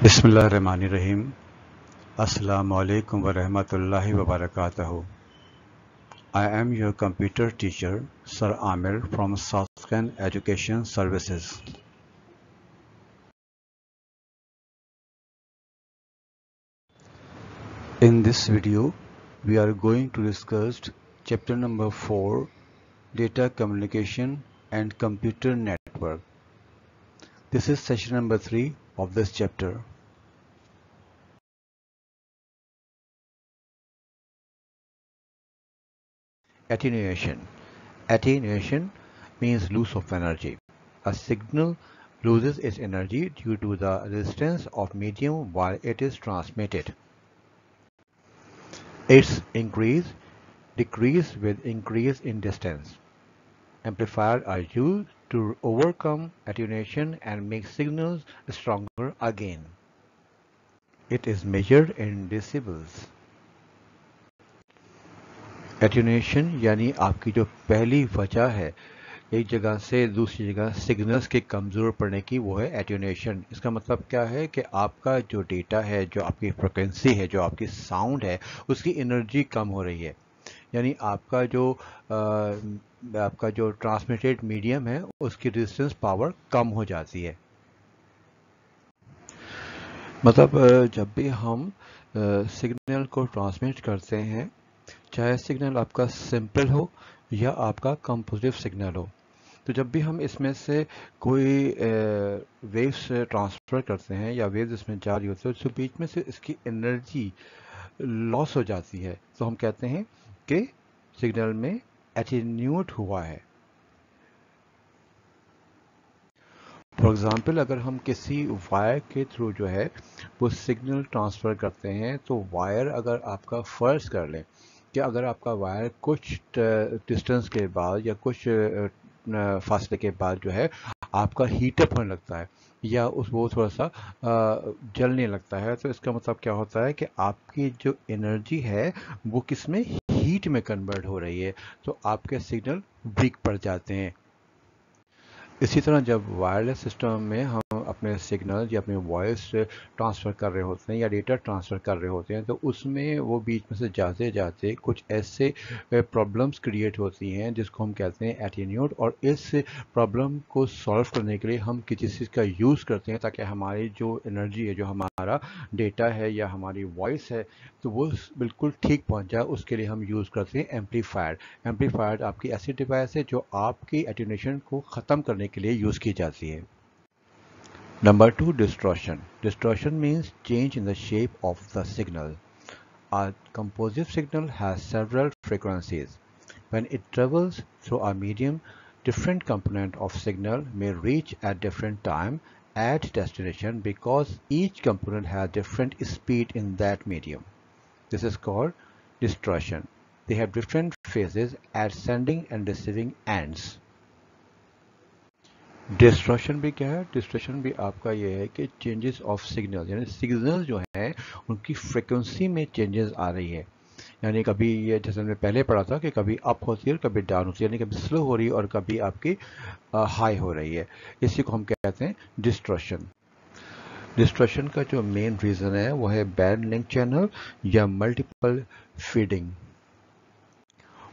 बिस्मिल्लाहिर्रहमानिर्रहीम। अस्सलामु अलैकुम व रहमतुल्लाहि व बरकातहू। I am your computer teacher, Sir Amir from Southern Education Services. In this video, we are going to discuss chapter number 4, Data Communication and Computer Network. This is session number 3 of this chapter. Attenuation. Attenuation means loss of energy. A signal loses its energy due to the resistance of medium while it is transmitted. Its decrease with increase in distance. Amplifiers are used to overcome attenuation and make signals stronger again. It is measured in decibels. Attenuation यानी आपकी जो पहली वजह है एक जगह से दूसरी जगह सिग्नल्स के कमज़ोर पड़ने की, वो है एट्यूनेशन। इसका मतलब क्या है कि आपका जो डेटा है, जो आपकी फ्रिक्वेंसी है, जो आपकी साउंड है, उसकी एनर्जी कम हो रही है। यानी आपका जो ट्रांसमिटेड मीडियम है उसकी रेजिस्टेंस पावर कम हो जाती है। मतलब जब भी हम सिग्नल को ट्रांसमिट करते हैं, चाहे सिग्नल आपका सिंपल हो या आपका कंपोजिटिव सिग्नल हो, तो जब भी हम इसमें से कोई वेव्स ट्रांसफ़र करते हैं या वेव्स इसमें जा रही होती है, तो बीच में से इसकी एनर्जी लॉस हो जाती है, तो हम कहते हैं कि सिग्नल में एटेन्यूट हुआ है। फॉर एग्ज़ाम्पल, अगर हम किसी वायर के थ्रू जो है वो सिग्नल ट्रांसफ़र करते हैं, तो वायर अगर आपका फ़र्ज़ कर लें कि अगर आपका वायर कुछ डिस्टेंस के बाद या कुछ फासले के बाद जो है आपका हीटअप होने लगता है या वो थोड़ा सा जलने लगता है, तो इसका मतलब क्या होता है कि आपकी जो एनर्जी है वो किस में, हीट में कन्वर्ट हो रही है, तो आपके सिग्नल वीक पड़ जाते हैं। इसी तरह जब वायरलेस सिस्टम में हम अपने सिग्नल या अपने वॉइस ट्रांसफ़र कर रहे होते हैं या डेटा ट्रांसफ़र कर रहे होते हैं, तो उसमें वो बीच में से जाते जाते कुछ ऐसे प्रॉब्लम्स क्रिएट होती हैं जिसको हम कहते हैं एटेन्यूट। और इस प्रॉब्लम को सॉल्व करने के लिए हम किसी चीज़ का यूज़ करते हैं ताकि हमारी जो एनर्जी है, जो हमारा डेटा है या हमारी वॉइस है, तो वो बिल्कुल ठीक पहुँच जाए। उसके लिए हम यूज़ करते हैं एम्पलीफायर। एम्पलीफायर आपकी ऐसी डिवाइस है जो आपकी एटेन्यूएशन को ख़त्म करने के लिए यूज़ की जाती है। Number 2, distortion. Distortion means change in the shape of the signal. A composite signal has several frequencies. When it travels through a medium, different components of signal may reach at different time at destination because each component has different speed in that medium. This is called distortion. They have different phases at sending and receiving ends. Destruction भी क्या है? Destruction भी आपका ये है कि changes of signal, यानी signal जो है उनकी फ्रिक्वेंसी में चेंजेस आ रही है। यानी कभी ये, जैसे हमने पहले पढ़ा था कि कभी अप होती है और कभी डाउन होती है, यानी कभी स्लो हो रही है और कभी आपकी हाई हो रही है। इसी को हम कहते हैं डिस्ट्रक्शन। डिस्ट्रक्शन का जो मेन रीज़न है वो है बैंड लिंक चैनल या मल्टीपल फीडिंग।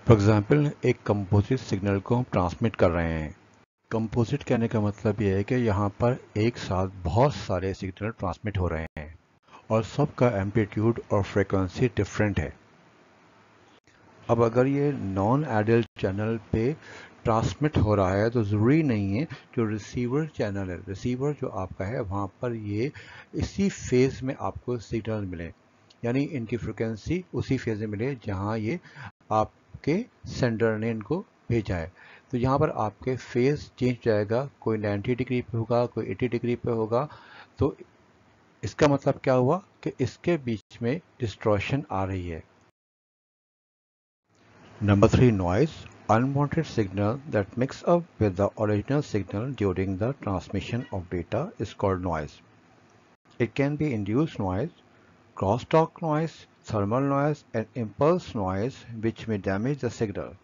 फॉर एग्जाम्पल, एक कंपोजिट सिग्नल को हम ट्रांसमिट कर रहे हैं। कंपोजिट कहने का मतलब ये है कि यहाँ पर एक साथ बहुत सारे सिग्नल ट्रांसमिट हो रहे हैं और सबका एम्पलीट्यूड और फ्रीक्वेंसी डिफरेंट है। अब अगर ये नॉन आइडियल चैनल पे ट्रांसमिट हो रहा है, तो ज़रूरी नहीं है जो रिसीवर चैनल है, रिसीवर जो आपका है, वहाँ पर ये इसी फेज़ में आपको सिग्नल मिले, यानी इनकी फ्रिक्वेंसी उसी फेज़ में मिले जहाँ ये आपके सेंडर ने इनको भेजा है। तो यहाँ पर आपके फेज़ चेंज जाएगा, कोई 90 डिग्री पे होगा, कोई 80 डिग्री पे होगा। तो इसका मतलब क्या हुआ कि इसके बीच में डिस्टॉर्शन आ रही है। Number 3, noise. Unwanted signal that mix up with the original signal during the transmission of data is called noise. It can be induced noise, crosstalk noise, thermal noise, and impulse noise, which may damage the signal.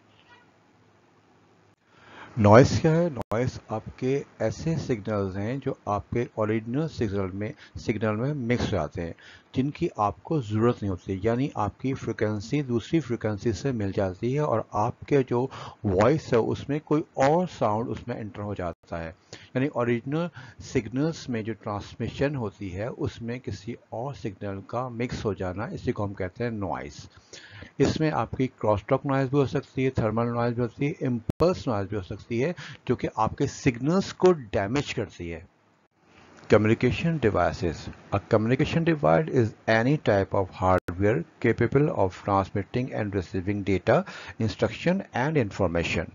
Noise क्या है? Noise आपके ऐसे signals हैं जो आपके original signal में mix हो जाते हैं, जिनकी आपको ज़रूरत नहीं होती, यानी आपकी फ्रिक्वेंसी दूसरी फ्रिक्वेंसी से मिल जाती है और आपके जो वॉइस है उसमें कोई और साउंड उसमें एंटर हो जाता है। यानी ओरिजिनल सिग्नल्स में जो ट्रांसमिशन होती है उसमें किसी और सिग्नल का मिक्स हो जाना, इसी को हम कहते हैं नॉइस। इसमें आपकी क्रॉसटॉक नॉइज़ भी हो सकती है, थर्मल नॉइज़ भी हो सकती है, इम्पल्स नॉइज़ भी हो सकती है, जो कि आपके सिग्नल्स को डैमेज करती है। Communication devices. A communication device is any type of hardware capable of transmitting and receiving data, instruction and information.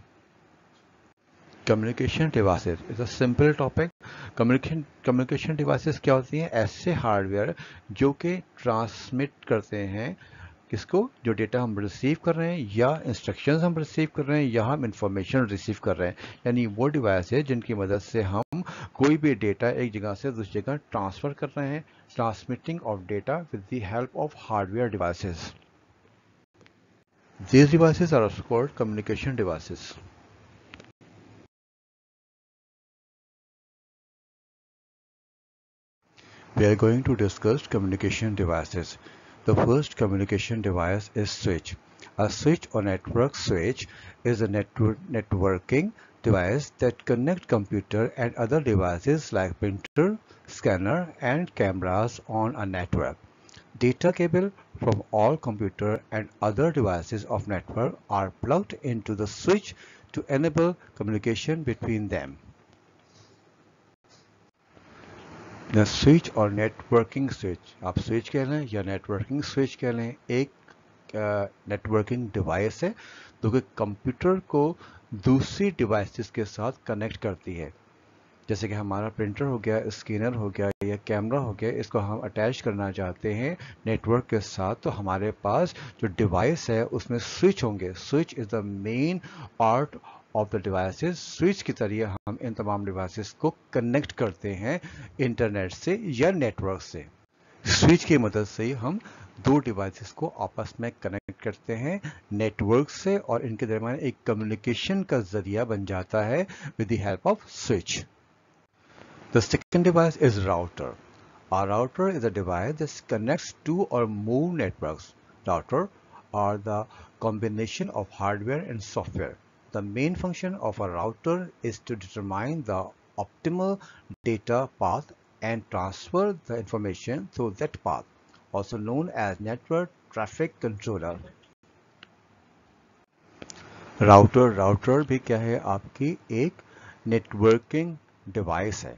Communication devices is a simple topic. Communication devices क्या होती हैं? ऐसे हार्डवेयर जो कि ट्रांसमिट करते हैं किसको, जो डेटा हम रिसीव कर रहे हैं या इंस्ट्रक्शंस हम रिसीव कर रहे हैं या हम इंफॉर्मेशन रिसीव कर रहे हैं। यानी वो डिवाइस है जिनकी मदद से हम कोई भी डेटा एक जगह से दूसरी जगह ट्रांसफ़र कर रहे हैं। Transmitting of data with the help of hardware devices. These devices are also called communication devices. We are going to discuss communication devices. The first communication device is switch. A switch or network switch is a networking device that connects computer and other devices like printer, scanner and cameras on a network. Data cable from all computer and other devices of network are plugged into the switch to enable communication between them. The switch और networking switch, आप switch कह लें या networking switch कह लें, एक networking device है जो कि कंप्यूटर को दूसरी डिवाइसेस के साथ कनेक्ट करती है। जैसे कि हमारा प्रिंटर हो गया, स्कैनर हो गया या कैमरा हो गया, इसको हम अटैच करना चाहते हैं नेटवर्क के साथ, तो हमारे पास जो डिवाइस है उसमें स्विच होंगे। Switch is the main part of the devices. Switch के जरिए हम इन तमाम डिवाइसेस को कनेक्ट करते हैं इंटरनेट से या नेटवर्क से। स्विच की मदद से ही हम दो डिवाइसेस को आपस में कनेक्ट करते हैं नेटवर्क से, और इनके दरमियान एक कम्युनिकेशन का जरिया बन जाता है with the help off switch. The second device is router. A router is a device that connects two or more networks. Router are the combination of hardware and software. The main function of a router is to determine the optimal data path and transfer the information through that path, also known as network traffic controller. Router भी क्या है? आपकी एक networking device है,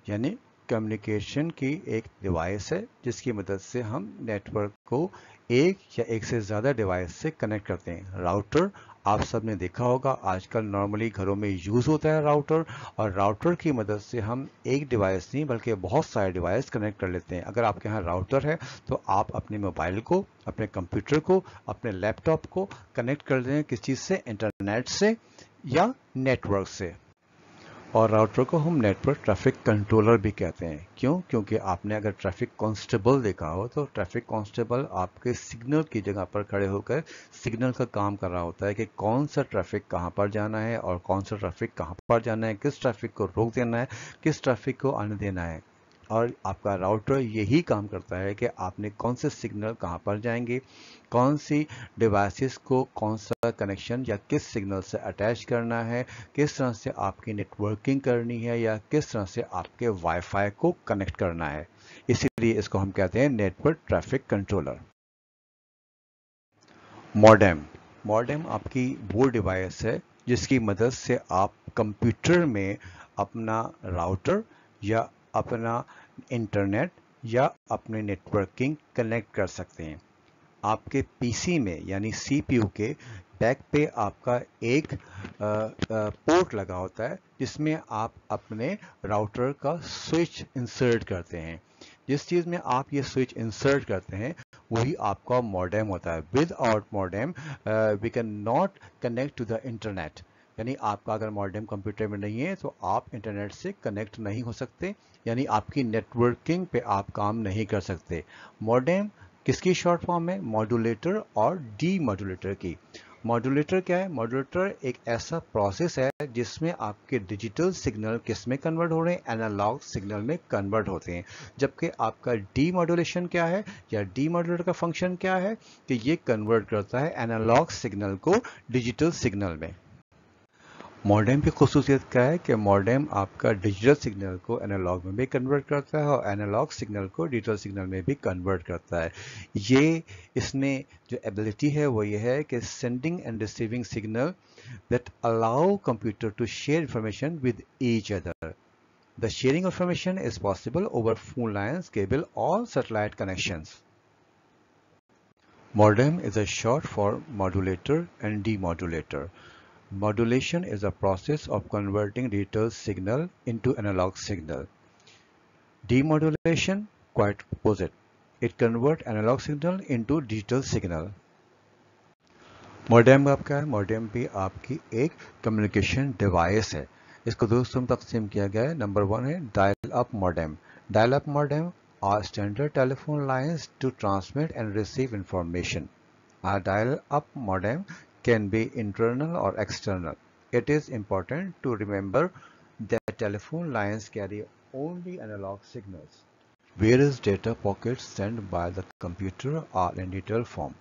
यानी communication की एक device है जिसकी मदद से हम नेटवर्क को एक या एक से ज़्यादा डिवाइस से कनेक्ट करते हैं। राउटर आप सब ने देखा होगा, आजकल नॉर्मली घरों में यूज़ होता है राउटर, और राउटर की मदद से हम एक डिवाइस नहीं बल्कि बहुत सारे डिवाइस कनेक्ट कर लेते हैं। अगर आपके यहाँ राउटर है तो आप अपने मोबाइल को, अपने कंप्यूटर को, अपने लैपटॉप को कनेक्ट कर दें किस चीज़ से? इंटरनेट से या नेटवर्क से। और राउटर को हम नेटवर्क ट्रैफिक कंट्रोलर भी कहते हैं। क्यों? क्योंकि आपने अगर ट्रैफिक कांस्टेबल देखा हो तो ट्रैफिक कांस्टेबल आपके सिग्नल की जगह पर खड़े होकर सिग्नल का काम कर रहा होता है कि कौन सा ट्रैफिक कहाँ पर जाना है और कौन सा ट्रैफिक कहाँ पर जाना है, किस ट्रैफिक को रोक देना है, किस ट्रैफिक को आने देना है। और आपका राउटर यही काम करता है कि आपने कौन से सिग्नल कहाँ पर जाएंगे, कौन सी डिवाइसेस को कौन सा कनेक्शन या किस सिग्नल से अटैच करना है, किस तरह से आपकी नेटवर्किंग करनी है या किस तरह से आपके वाईफाई को कनेक्ट करना है। इसीलिए इसको हम कहते हैं network traffic controller. Modem. Modem आपकी वो डिवाइस है जिसकी मदद से आप कंप्यूटर में अपना राउटर या अपना इंटरनेट या अपने नेटवर्किंग कनेक्ट कर सकते हैं। आपके पीसी में यानी सीपीयू के बैक पे आपका एक पोर्ट लगा होता है जिसमें आप अपने राउटर का स्विच इंसर्ट करते हैं। जिस चीज़ में आप ये स्विच इंसर्ट करते हैं वही आपका मॉडेम होता है। Without modem we can not connect to the internet. यानी आपका अगर मॉडेम कंप्यूटर में नहीं है तो आप इंटरनेट से कनेक्ट नहीं हो सकते, यानी आपकी नेटवर्किंग पे आप काम नहीं कर सकते। मॉडेम किसकी शॉर्ट फॉर्म है? मॉड्यूलेटर और डी मॉड्यूलेटर की। मॉड्यूलेटर क्या है? मॉड्यूलेटर एक ऐसा प्रोसेस है जिसमें आपके डिजिटल सिग्नल किस में कन्वर्ट हो रहे हैं? एनालॉग सिग्नल में कन्वर्ट होते हैं। जबकि आपका डीमॉड्यूलेशन क्या है, या डीमॉड्यूलेटर का फंक्शन क्या है कि ये कन्वर्ट करता है एनालॉग सिग्नल को डिजिटल सिग्नल में। मॉडेम की खुसूसियत क्या है कि मॉडेम आपका डिजिटल सिग्नल को एनालॉग में भी कन्वर्ट करता है और एनालॉग सिग्नल को डिजिटल सिग्नल में भी कन्वर्ट करता है। ये इसमें जो एबिलिटी है वो ये है कि sending and receiving signal that allow computer to share information with each other. The sharing of information is possible over phone lines, cable or satellite connections. Modem is a short for modulator and demodulator. Modulation is a process of converting digital signal into analog signal. Demodulation, quite opposite. It converts analog signal into digital signal. Modem आपका है, modem भी आपकी एक communication device है। इसको दो हिस्सों में तकसीम किया गया है। नंबर 1 है dial up modem. Dial up modem are standard telephone lines to transmit and receive information. A dial-up modem can be internal or external. It is important to remember that telephone lines carry only analog signals, whereas data packets sent by the computer are in digital form.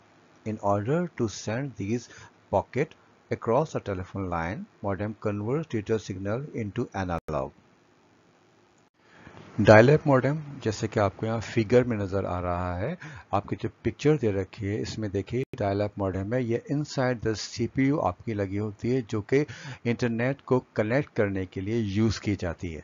In order to send these packets across a telephone line, modem converts digital signal into analog. Dial up modem जैसे कि आपको यहाँ figure में नज़र आ रहा है, आपकी जो पिक्चर दे रखी है इसमें देखिए डायल अप मॉडेम है। ये इनसाइड द सीपीयू आपकी लगी होती है जो कि इंटरनेट को कनेक्ट करने के लिए यूज़ की जाती है।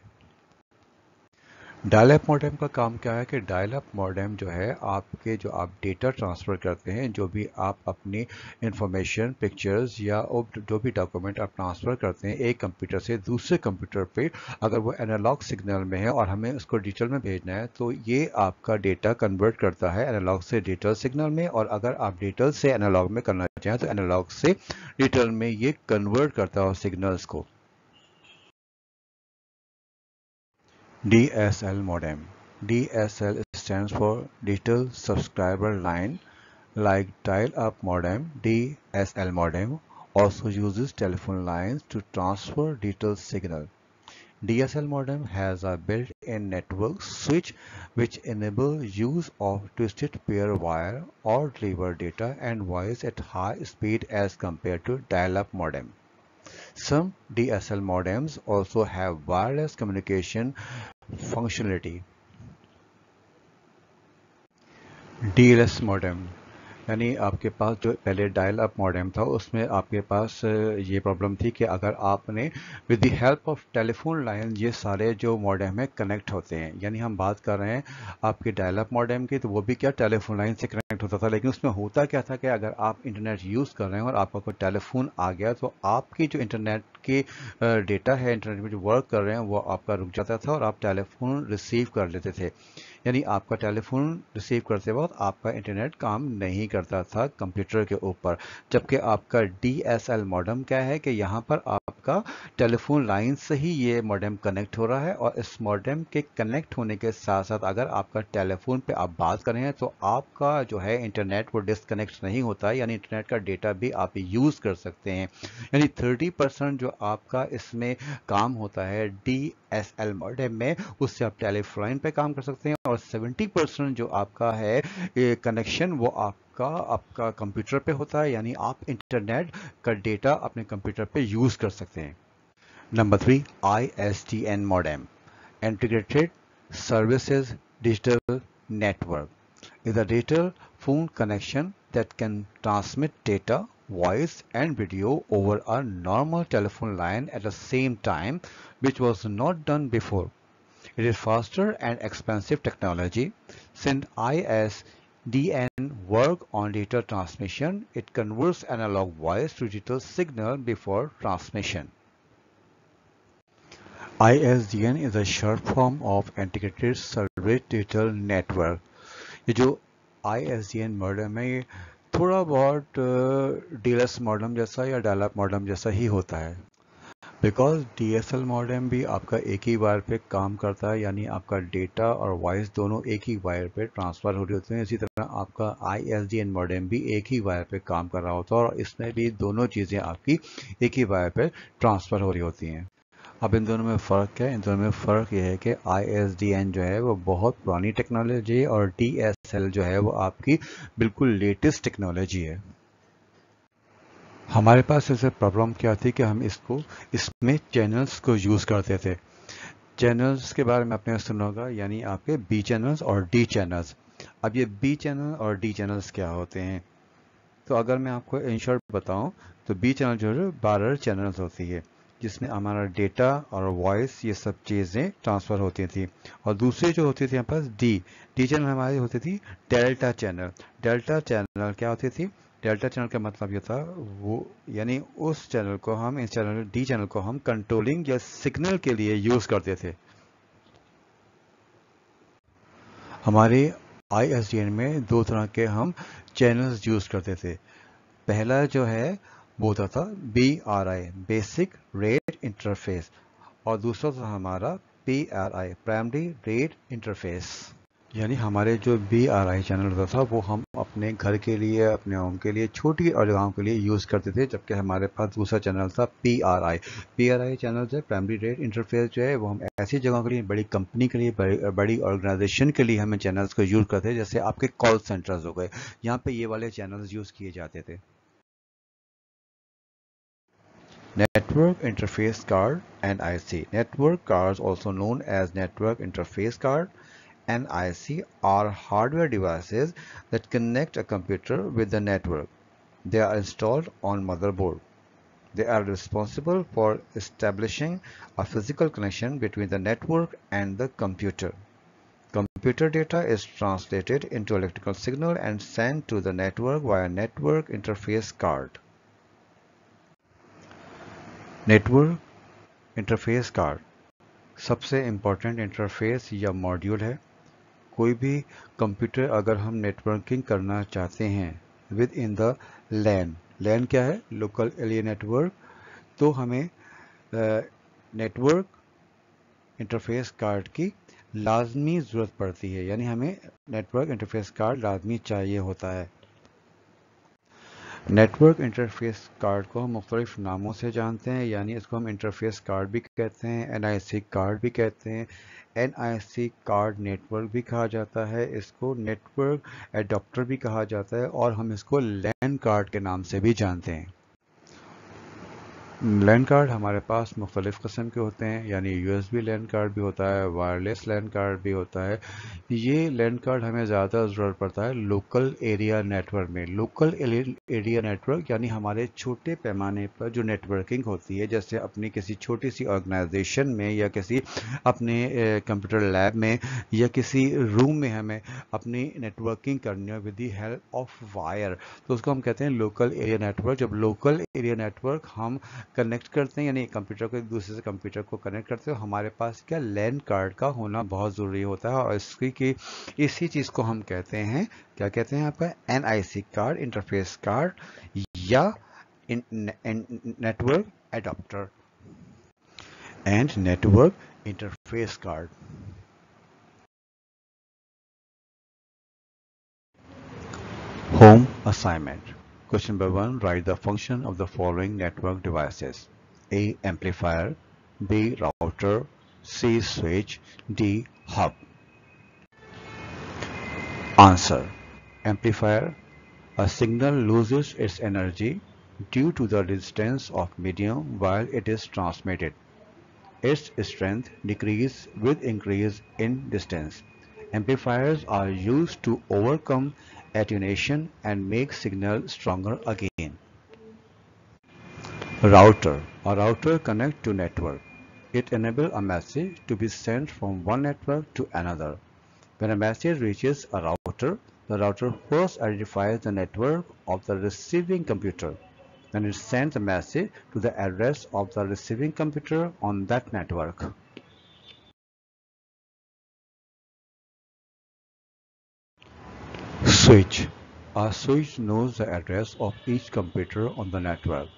डायल अप मॉडेम का काम क्या है कि डायल अप मॉडेम जो है आपके जो आप डेटा ट्रांसफ़र करते हैं, जो भी आप अपनी इंफॉर्मेशन, पिक्चर्स या जो भी डॉक्यूमेंट आप ट्रांसफ़र करते हैं एक कंप्यूटर से दूसरे कंप्यूटर पे, अगर वो एनालॉग सिग्नल में है और हमें उसको डिजिटल में भेजना है तो ये आपका डेटा कन्वर्ट करता है एनालॉग से डिजिटल सिग्नल में, और अगर आप डिजिटल से एनालॉग में करना चाहें तो एनालॉग से डिजिटल में ये कन्वर्ट करता है सिग्नल्स को। DSL modem. DSL stands for Digital Subscriber Line. Like dial-up modem, DSL modem also uses telephone lines to transfer digital signal. DSL modem has a built-in network switch which enables use of twisted pair wire or deliver data and voice at high speed as compared to dial-up modem. Some DSL modems also have wireless communication functionality. DLS modem यानी आपके पास जो पहले dial up modem था उसमें आपके पास ये problem थी कि अगर आपने with the help of telephone line ये सारे जो मॉडेम है कनेक्ट होते हैं, यानी हम बात कर रहे हैं आपके डायल अप मॉडेम की, तो वो भी क्या टेलीफोन लाइन से कनेक्ट होता था। लेकिन उसमें होता क्या था कि अगर आप इंटरनेट यूज़ कर रहे हैं और आपका कोई टेलीफोन आ गया तो आपकी जो इंटरनेट की डेटा है, इंटरनेट में जो वर्क कर रहे हैं वो आपका रुक जाता था और आप टेलीफोन रिसीव कर लेते थे। यानी आपका टेलीफोन रिसीव करते वक्त आपका इंटरनेट काम नहीं करता था कंप्यूटर के ऊपर। जबकि आपका DSL मॉडेम क्या है कि यहाँ पर आपका टेलीफोन लाइन से ही ये मॉडेम कनेक्ट हो रहा है, और इस मॉडेम के कनेक्ट होने के साथ साथ अगर आपका टेलीफोन पे आप बात कर रहे हैं तो आपका जो है इंटरनेट वो डिस्कनेक्ट नहीं होता है, यानी इंटरनेट का डेटा भी आप यूज़ कर सकते हैं। यानी 30% जो आपका इसमें काम होता है DSL मॉडेम में, उससे आप टेलीफोन पे काम कर सकते हैं, और 70% जो आपका है कनेक्शन वो आपका कंप्यूटर पे होता है, यानी आप इंटरनेट का डेटा अपने कंप्यूटर पे यूज़ कर सकते हैं। Number 3, ISDN modem, integrated services digital network, is a digital phone connection that can transmit data, voice and video over a normal telephone line at the same time, which was not done before. It is faster and expensive technology. Since ISDN work on data transmission, it converts analog voice to digital signal before transmission. ISDN is a short form of Integrated Service Digital Network. ये जो ISDN modem है ये थोड़ा बहुत DLS modem जैसा या dial up modem जैसा ही होता है। बिकॉज DSL मॉडेम भी आपका एक ही वायर पे काम करता है, यानी आपका डेटा और वॉइस दोनों एक ही वायर पे ट्रांसफ़र हो रही होते हैं। इसी तरह आपका ISDN मॉडेम भी एक ही वायर पे काम कर रहा होता है और इसमें भी दोनों चीज़ें आपकी एक ही वायर पे ट्रांसफ़र हो रही होती हैं। अब इन दोनों में फ़र्क क्या है? इन दोनों में फ़र्क ये है कि ISDN जो है वो बहुत पुरानी टेक्नोलॉजी है और DSL जो है वो आपकी बिल्कुल लेटेस्ट टेक्नोलॉजी है। हमारे पास ऐसे प्रॉब्लम क्या थी कि हम इसमें चैनल्स को यूज़ करते थे। चैनल्स के बारे में आपने सुना होगा, यानी आपके बी चैनल्स और डी चैनल्स। अब ये बी चैनल और डी चैनल्स क्या होते हैं? तो अगर मैं आपको इन शॉर्ट बताऊं तो बी चैनल जो है 12 चैनल्स होती है, जिसमें हमारा डेटा और वॉइस ये सब चीज़ें ट्रांसफ़र होती थी। और दूसरी जो होती थी हमारे पास डी चैनल हमारी होती थी डेल्टा चैनल। डेल्टा चैनल क्या होती थी? डेल्टा चैनल का मतलब ये था वो, यानी उस चैनल को हम, इस चैनल डी चैनल को हम कंट्रोलिंग या सिग्नल के लिए यूज़ करते थे। हमारे ISDN में दो तरह के हम चैनल्स यूज़ करते थे। पहला जो है वो होता था BRI, बेसिक रेट इंटरफेस, और दूसरा था हमारा PRI, प्राइमरी रेट इंटरफेस। यानी हमारे जो BRI चैनल होता था वो हम अपने घर के लिए, अपने होम के लिए, छोटी और जगहों के लिए यूज़ करते थे, जबकि हमारे पास दूसरा चैनल था PRI चैनल जो है, प्राइमरी रेट इंटरफेस जो है, वो हम ऐसी जगहों के लिए, बड़ी कंपनी के लिए, बड़ी ऑर्गेनाइजेशन के लिए हमें चैनल्स को यूज़ करते थे, जैसे आपके कॉल सेंटर्स हो गए, यहाँ पे ये वाले चैनल्स यूज़ किए जाते थे। Network Interface Card, NIC. Network cards, also known as Network Interface Card, NIC, are hardware devices that connect a computer with the network. They are installed on motherboard. They are responsible for establishing a physical connection between the network and the computer. Computer data is translated into electrical signal and sent to the network via network interface card. Network interface card सबसे important interface या module है। कोई भी computer अगर हम networking करना चाहते हैं विद इन द लैन, लैन क्या है? लोकल एरिया नेटवर्क, तो हमें नेटवर्क इंटरफेस कार्ड की लाजमी ज़रूरत पड़ती है, यानी हमें नेटवर्क इंटरफेस कार्ड लाजमी चाहिए होता है। नेटवर्क इंटरफेस कार्ड को हम मुख्तलिफ नामों से जानते हैं, यानी इसको हम इंटरफेस कार्ड भी कहते हैं, NIC कार्ड भी कहते हैं, NIC कार्ड नेटवर्क भी कहा जाता है, इसको नेटवर्क एडाप्टर भी कहा जाता है, और हम इसको लैन कार्ड के नाम से भी जानते हैं। लैन कार्ड हमारे पास मुख्तलिफ़ किस्म के होते हैं, यानी USB लैन कार्ड भी होता है, वायरलेस लैन कार्ड भी होता है। ये लैन कार्ड हमें ज़्यादा ज़रूरत पड़ता है लोकल एरिया नेटवर्क में। लोकल एरिया नेटवर्क यानी हमारे छोटे पैमाने पर जो नेटवर्किंग होती है, जैसे अपनी किसी छोटी सी ऑर्गेनाइजेशन में, या किसी अपने कंप्यूटर लैब में, या किसी रूम में हमें अपनी नेटवर्किंग करनी है with the help of wire, तो उसको हम कहते हैं लोकल एरिया नेटवर्क। जब लोकल एरिया नेटवर्क हम कनेक्ट करते हैं, यानी कंप्यूटर को एक दूसरे से कंप्यूटर को कनेक्ट करते हो, हमारे पास क्या लैन कार्ड का होना बहुत ज़रूरी होता है, और इसकी की इसी चीज़ को हम कहते हैं, क्या कहते हैं आपका? NIC कार्ड, इंटरफेस कार्ड, या network adapter and network interface card. Home assignment. Question number 1. Write the function of the following network devices. A. Amplifier. B. Router. C. Switch. D. Hub. Answer. Amplifier. A signal loses its energy due to the resistance of medium while it is transmitted. Its strength decreases with increase in distance. Amplifiers are used to overcome attenuation and make signal stronger again. Router. A router connects to network. It enables a message to be sent from one network to another. When a message reaches a router, the router first identifies the network of the receiving computer. Then it sends a message to the address of the receiving computer on that network. Switch. A switch knows the address of each computer on the network.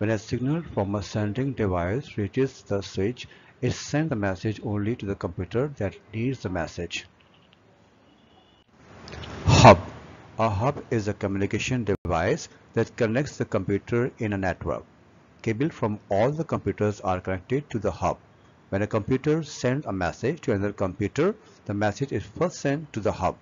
When a signal from a sending device reaches the switch, it sends the message only to the computer that needs the message. Hub. A hub is a communication device that connects the computer in a network. Cables from all the computers are connected to the hub. When a computer sends a message to another computer, the message is first sent to the hub.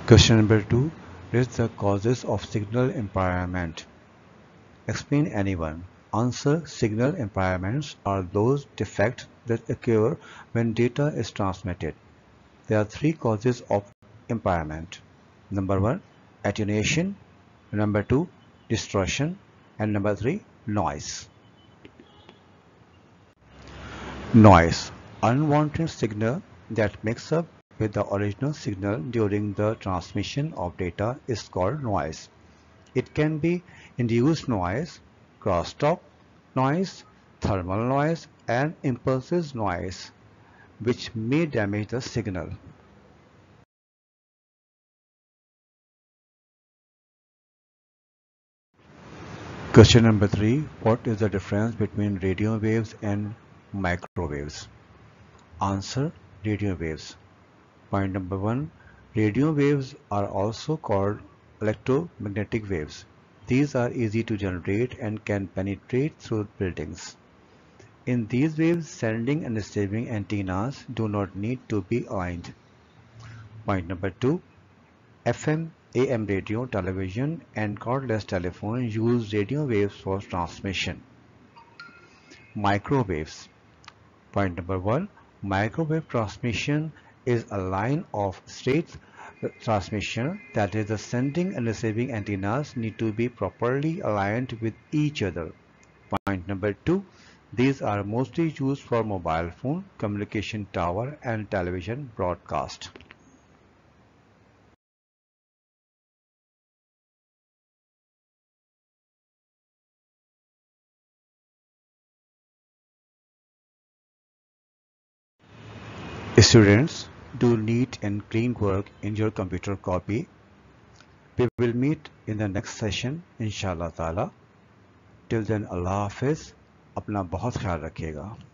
Question number 2. List the causes of signal impairment. Explain anyone. Answer. Signal impairments are those defects that occur when data is transmitted. There are three causes of impairment. Number 1, attenuation. Number 2, distortion. And number 3, noise. Noise. Unwanted signal that mix up with the original signal during the transmission of data is called noise. It can be induced noise, crosstalk noise, thermal noise, and impulsive noise, which may damage the signal. Question number 3. What is the difference between radio waves and microwaves? Answer. Radio waves. Point number 1. Radio waves are also called electromagnetic waves. These are easy to generate and can penetrate through buildings. In these waves, sending and receiving antennas do not need to be aligned. Point number 2. FM, AM radio, television, and cordless telephone use radio waves for transmission. Microwaves. Point number 1. Microwave transmission is a line of straight transmission, that is, the sending and receiving antennas need to be properly aligned with each other. Point number 2. These are mostly used for mobile phone, communication tower, and television broadcast. Students, do neat and clean work in your computer copy. We will meet in the next session, inshallah ta'ala. Till then, Allah Hafiz. अपना बहुत ख्याल रखिएगा.